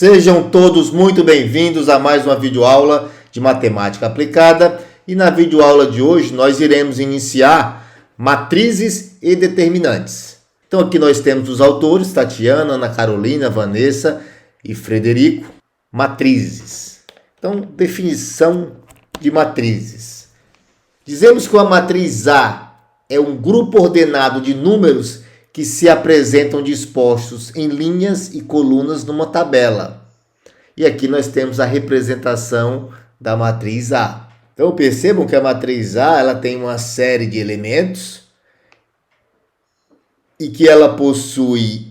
Sejam todos muito bem-vindos a mais uma videoaula de matemática aplicada. E na videoaula de hoje nós iremos iniciar matrizes e determinantes. Então aqui nós temos os autores, Tatiana, Ana Carolina, Vanessa e Frederico. Matrizes. Então, definição de matrizes. Dizemos que uma matriz A é um grupo ordenado de números que se apresentam dispostos em linhas e colunas numa tabela. E aqui nós temos a representação da matriz A. Então percebam que a matriz A ela tem uma série de elementos e que ela possui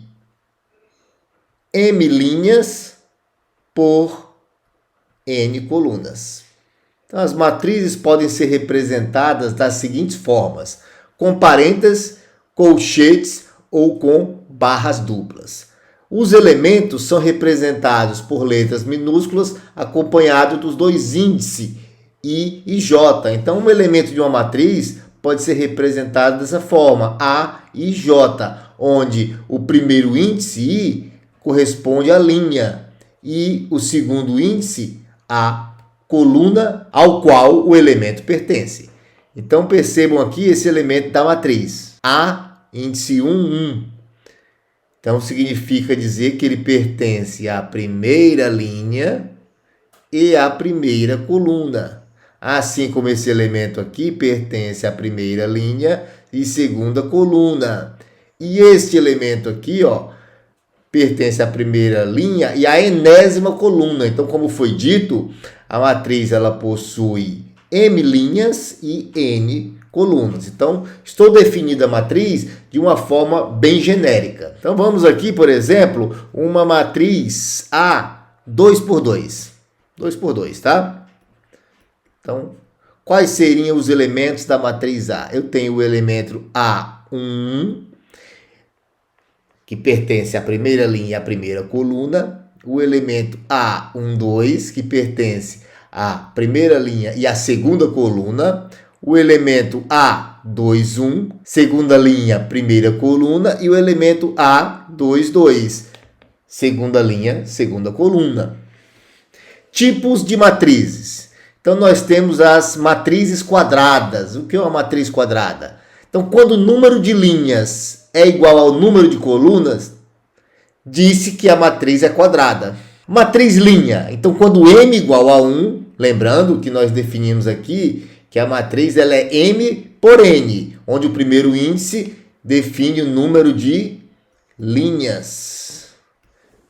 M linhas por N colunas. Então as matrizes podem ser representadas das seguintes formas: com parênteses, colchetes ou com barras duplas. Os elementos são representados por letras minúsculas acompanhado dos dois índices I e J. Então, um elemento de uma matriz pode ser representado dessa forma, A e J, onde o primeiro índice I corresponde à linha e o segundo índice à coluna ao qual o elemento pertence. Então, percebam aqui esse elemento da matriz. A índice 1, 1. Então, significa dizer que ele pertence à primeira linha e à primeira coluna. Assim como esse elemento aqui pertence à primeira linha e segunda coluna. E este elemento aqui, ó, pertence à primeira linha e à enésima coluna. Então, como foi dito, a matriz ela possui M linhas e N colunas. Então, estou definindo a matriz de uma forma bem genérica. Então, vamos aqui, por exemplo, uma matriz A 2 por 2. 2 por 2, tá? Então, quais seriam os elementos da matriz A? Eu tenho o elemento A1, que pertence à primeira linha e à primeira coluna. O elemento A12, que pertence à primeira linha e à segunda coluna. O elemento A21, segunda linha, primeira coluna, e o elemento A22, segunda linha, segunda coluna. Tipos de matrizes. Então, nós temos as matrizes quadradas. O que é uma matriz quadrada? Então, quando o número de linhas é igual ao número de colunas, disse que a matriz é quadrada. Matriz linha. Então, quando M igual a 1, lembrando que nós definimos aqui que a matriz ela é M por N, onde o primeiro índice define o número de linhas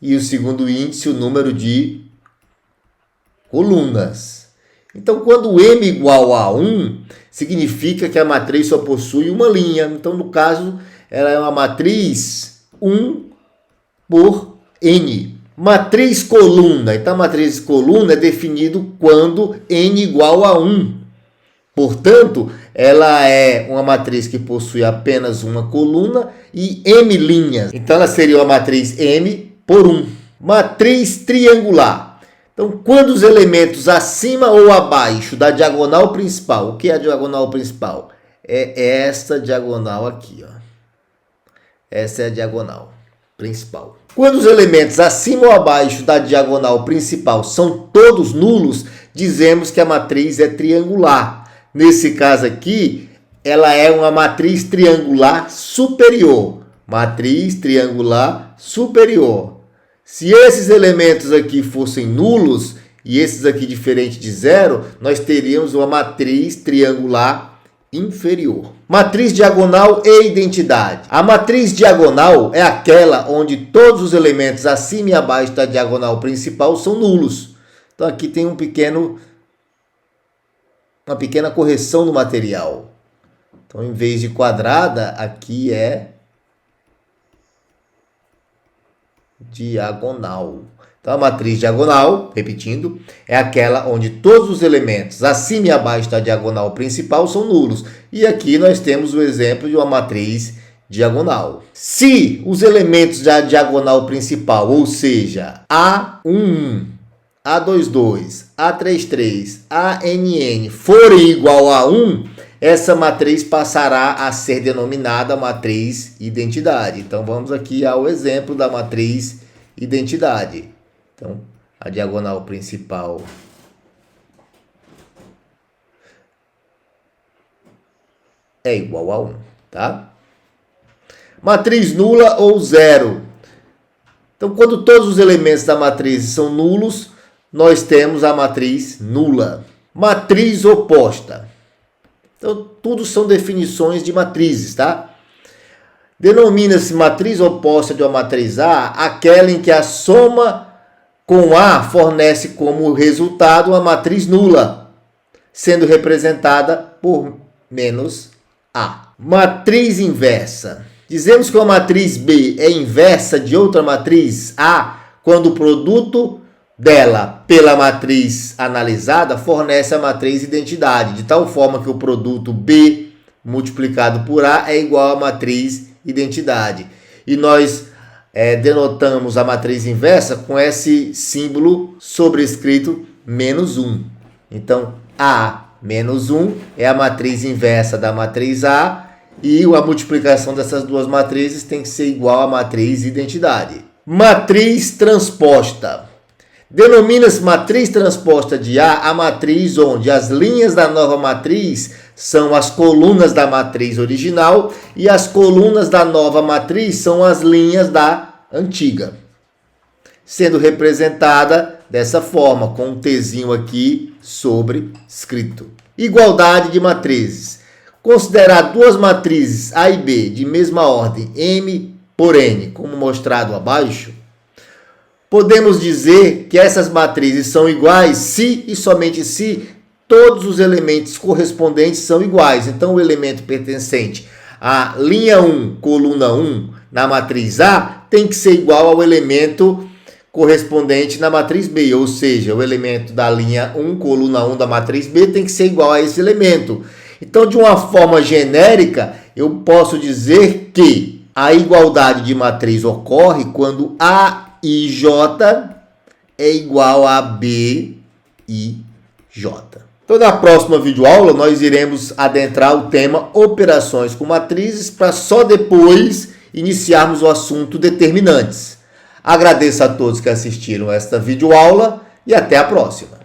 e o segundo índice o número de colunas. Então, quando M igual a 1, significa que a matriz só possui uma linha. Então, no caso, ela é uma matriz 1 por N. Matriz coluna. Então, a matriz coluna é definido quando N igual a 1. Portanto, ela é uma matriz que possui apenas uma coluna e M linhas. Então, ela seria uma matriz M por 1. Matriz triangular. Então, quando os elementos acima ou abaixo da diagonal principal, o que é a diagonal principal? É esta diagonal aqui, ó. Essa é a diagonal principal. Quando os elementos acima ou abaixo da diagonal principal são todos nulos, dizemos que a matriz é triangular. Nesse caso aqui, ela é uma matriz triangular superior. Matriz triangular superior. Se esses elementos aqui fossem nulos e esses aqui diferente de zero, nós teríamos uma matriz triangular inferior. Matriz diagonal e identidade. A matriz diagonal é aquela onde todos os elementos acima e abaixo da diagonal principal são nulos. Então aqui tem uma pequena correção no material. Então, em vez de quadrada, aqui é diagonal. Então, a matriz diagonal, repetindo, é aquela onde todos os elementos acima e abaixo da diagonal principal são nulos. E aqui nós temos o exemplo de uma matriz diagonal. Se os elementos da diagonal principal, ou seja, A11, A22, A33, ANN forem igual a 1, essa matriz passará a ser denominada matriz identidade. Então, vamos aqui ao exemplo da matriz identidade. Então, a diagonal principal é igual a 1, tá? Matriz nula ou zero. Então, quando todos os elementos da matriz são nulos, nós temos a matriz nula. Matriz oposta. Então, tudo são definições de matrizes, tá? Denomina-se matriz oposta de uma matriz A aquela em que a soma com A fornece como resultado uma matriz nula, sendo representada por menos A. Matriz inversa. Dizemos que uma matriz B é inversa de outra matriz A quando o produto dela pela matriz analisada fornece a matriz identidade, de tal forma que o produto B multiplicado por A é igual à matriz identidade. E nós denotamos a matriz inversa com esse símbolo sobrescrito menos 1. Então, A menos 1 é a matriz inversa da matriz A e a multiplicação dessas duas matrizes tem que ser igual à matriz identidade. Matriz transposta. Denomina-se matriz transposta de A a matriz onde as linhas da nova matriz são as colunas da matriz original e as colunas da nova matriz são as linhas da antiga. Sendo representada dessa forma, com um Tzinho aqui sobrescrito. Igualdade de matrizes. Considerar duas matrizes A e B de mesma ordem, M por N, como mostrado abaixo, podemos dizer que essas matrizes são iguais se e somente se todos os elementos correspondentes são iguais. Então, o elemento pertencente à linha 1, coluna 1, na matriz A, tem que ser igual ao elemento correspondente na matriz B. Ou seja, o elemento da linha 1, coluna 1 da matriz B tem que ser igual a esse elemento. Então, de uma forma genérica, eu posso dizer que a igualdade de matriz ocorre quando A e J é igual a B e J. Então, na próxima videoaula, nós iremos adentrar o tema operações com matrizes para só depois iniciarmos o assunto determinantes. Agradeço a todos que assistiram esta videoaula e até a próxima.